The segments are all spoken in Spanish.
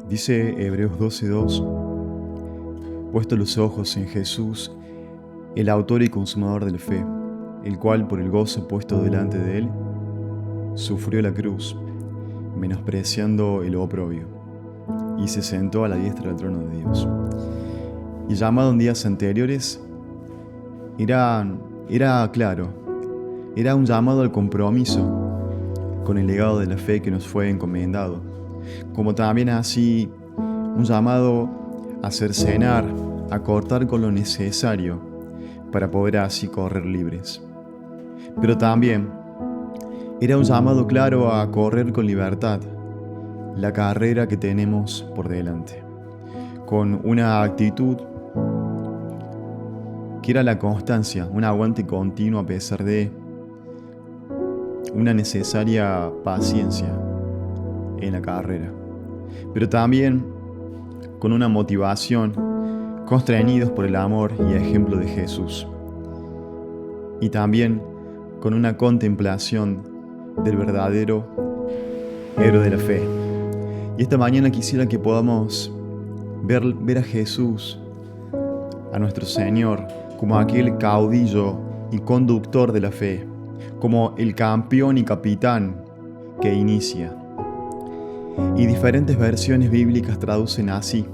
Dice Hebreos 12:2, puesto los ojos en Jesús, el autor y consumador de la fe, el cual por el gozo puesto delante de él, sufrió la cruz, menospreciando el oprobio, y se sentó a la diestra del trono de Dios. Y llamado en días anteriores, era claro, era un llamado al compromiso con el legado de la fe que nos fue encomendado, como también así un llamado a cercenar, a cortar con lo necesario para poder así correr libres. Pero también era un llamado claro a correr con libertad la carrera que tenemos por delante, con una actitud que era la constancia, un aguante continuo a pesar de una necesaria paciencia en la carrera, pero también con una motivación, constreñidos por el amor y ejemplo de Jesús, y también con una contemplación del verdadero héroe de la fe. Y esta mañana quisiera que podamos ver a Jesús, a nuestro Señor, como aquel caudillo y conductor de la fe, como el campeón y capitán que inicia. Y diferentes versiones bíblicas traducen así: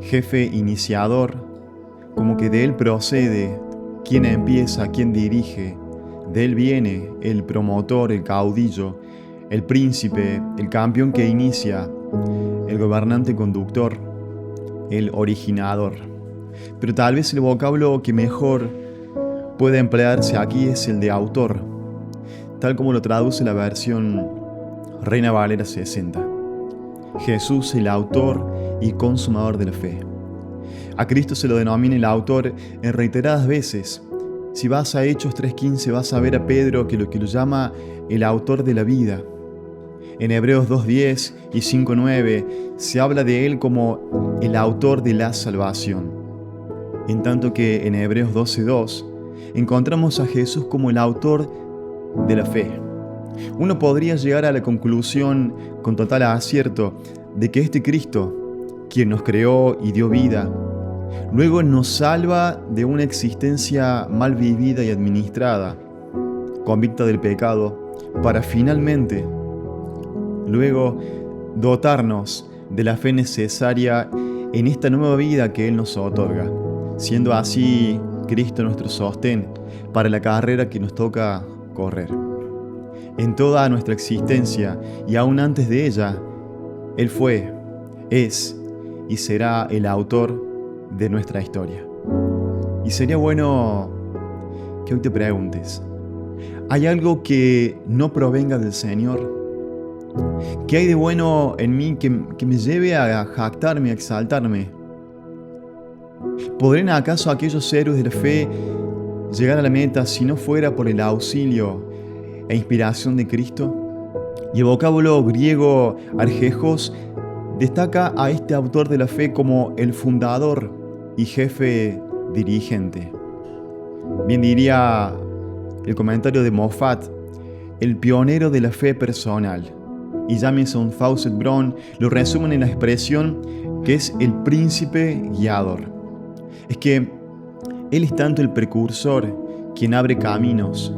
jefe iniciador, como que de él procede quien empieza, quien dirige, de él viene el promotor, el caudillo, el príncipe, el campeón que inicia, el gobernante conductor, el originador. Pero tal vez el vocablo que mejor puede emplearse aquí es el de autor, tal como lo traduce la versión Reina Valera 60. Jesús, el autor y consumador de la fe. A Cristo se lo denomina el autor en reiteradas veces. Si vas a Hechos 3:15 vas a ver a Pedro que lo llama el autor de la vida. En Hebreos 2:10 y 5:9 se habla de él como el autor de la salvación. En tanto que en Hebreos 12:2 encontramos a Jesús como el autor de la fe. Uno podría llegar a la conclusión con total acierto de que este Cristo, quien nos creó y dio vida, luego nos salva de una existencia mal vivida y administrada, convicta del pecado, para finalmente, luego, dotarnos de la fe necesaria en esta nueva vida que Él nos otorga, siendo así Cristo nuestro sostén para la carrera que nos toca correr. En toda nuestra existencia y aún antes de ella, Él fue, es y será el autor de nuestra historia. Y sería bueno que hoy te preguntes: ¿hay algo que no provenga del Señor? ¿Qué hay de bueno en mí que me lleve a jactarme, a exaltarme? ¿Podrían acaso aquellos héroes de la fe llegar a la meta si no fuera por el auxilio e inspiración de Cristo? Y el vocablo griego argejos destaca a este autor de la fe como el fundador y jefe dirigente. Bien diría el comentario de Moffat, el pionero de la fe personal. Y Jamieson Fausset Brown lo resumen en la expresión que es el príncipe guiador. Es que Él es tanto el precursor, quien abre caminos,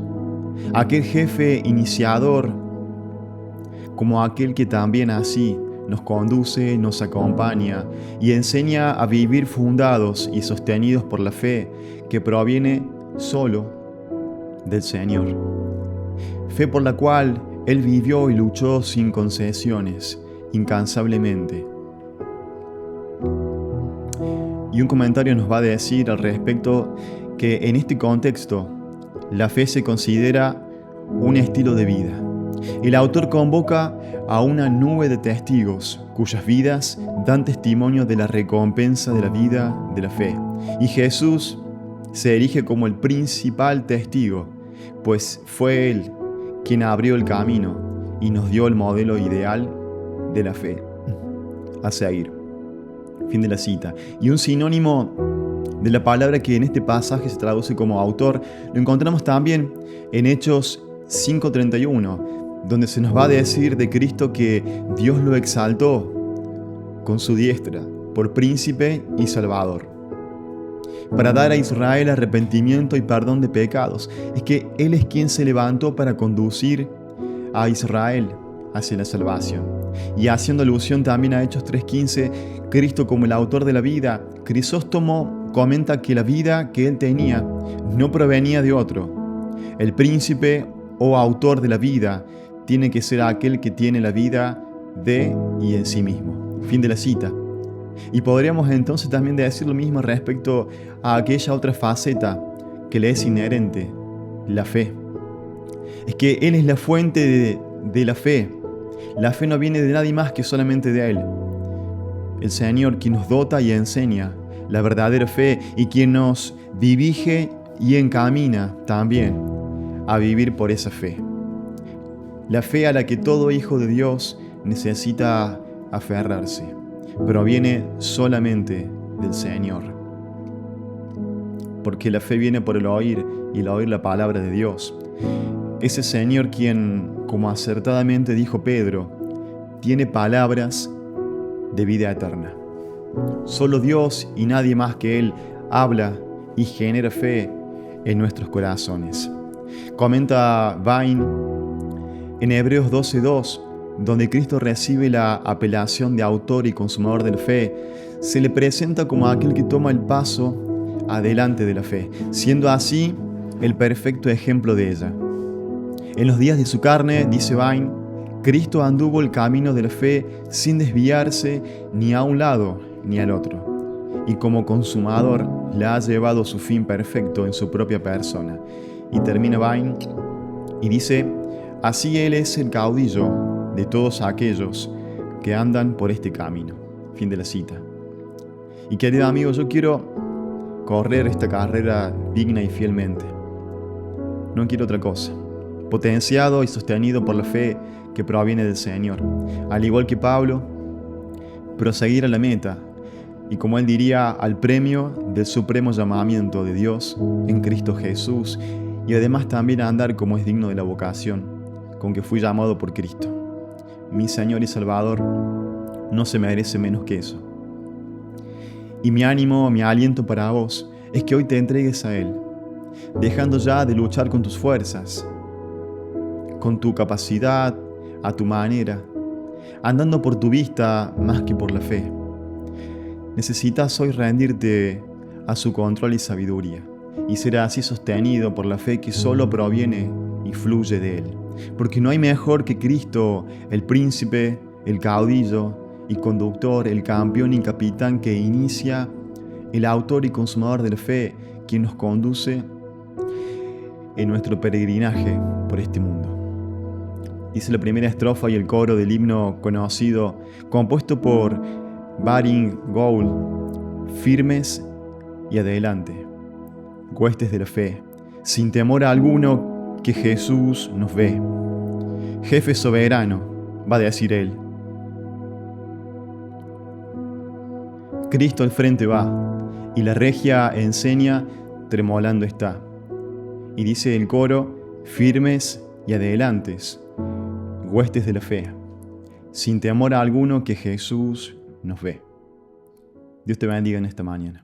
aquel jefe iniciador, como aquel que también así nos conduce, nos acompaña y enseña a vivir fundados y sostenidos por la fe que proviene solo del Señor. Fe por la cual Él vivió y luchó sin concesiones, incansablemente. Y un comentario nos va a decir al respecto que en este contexto la fe se considera un estilo de vida. El autor convoca a una nube de testigos cuyas vidas dan testimonio de la recompensa de la vida de la fe. Y Jesús se erige como el principal testigo, pues fue Él quien abrió el camino y nos dio el modelo ideal de la fe a seguir. Fin de la cita. Y un sinónimo de la palabra que en este pasaje se traduce como autor lo encontramos también en Hechos 5:31, donde se nos va a decir de Cristo que Dios lo exaltó con su diestra, por príncipe y salvador, para dar a Israel arrepentimiento y perdón de pecados. Es que Él es quien se levantó para conducir a Israel hacia la salvación. Y haciendo alusión también a Hechos 3:15, Cristo como el autor de la vida, Crisóstomo comenta que la vida que Él tenía no provenía de otro. El príncipe o autor de la vida tiene que ser aquel que tiene la vida de y en sí mismo. Fin de la cita. Y podríamos entonces también decir lo mismo respecto a aquella otra faceta que le es inherente, la fe. Es que Él es la fuente de la fe. La fe no viene de nadie más que solamente de Él. El Señor quien nos dota y enseña la verdadera fe y quien nos dirige y encamina también a vivir por esa fe. La fe a la que todo hijo de Dios necesita aferrarse proviene solamente del Señor. Porque la fe viene por el oír y el oír la palabra de Dios. Ese Señor quien, como acertadamente dijo Pedro, tiene palabras de vida eterna. Solo Dios y nadie más que Él habla y genera fe en nuestros corazones. Comenta Vine en Hebreos 12:2, donde Cristo recibe la apelación de autor y consumador de la fe, se le presenta como aquel que toma el paso adelante de la fe, siendo así el perfecto ejemplo de ella. En los días de su carne, dice Vine, Cristo anduvo el camino de la fe sin desviarse ni a un lado ni al otro, y como consumador la ha llevado a su fin perfecto en su propia persona. Y termina Vine y dice: así Él es el caudillo de todos aquellos que andan por este camino. Fin de la cita. Y querido amigo, yo quiero correr esta carrera digna y fielmente. No quiero otra cosa. Potenciado y sostenido por la fe que proviene del Señor. Al igual que Pablo, proseguir a la meta y, como él diría, al premio del supremo llamamiento de Dios en Cristo Jesús, y además también a andar como es digno de la vocación con que fui llamado por Cristo. Mi Señor y Salvador no se merece menos que eso. Y mi ánimo, mi aliento para vos es que hoy te entregues a Él, dejando ya de luchar con tus fuerzas, con tu capacidad, a tu manera, andando por tu vista más que por la fe. Necesitas hoy rendirte a su control y sabiduría, y ser así sostenido por la fe que solo proviene y fluye de Él. Porque no hay mejor que Cristo, el príncipe, el caudillo y conductor, el campeón y capitán que inicia, el autor y consumador de la fe, quien nos conduce en nuestro peregrinaje por este mundo. Dice la primera estrofa y el coro del himno conocido, compuesto por Baring Gould: firmes y adelante, huestes de la fe, sin temor alguno que Jesús nos ve. Jefe soberano, va a decir él. Cristo al frente va, y la regia enseña, tremolando está. Y dice el coro: firmes y adelantes, huestes de la fe, sin temor alguno que Jesús nos ve. Dios te bendiga en esta mañana.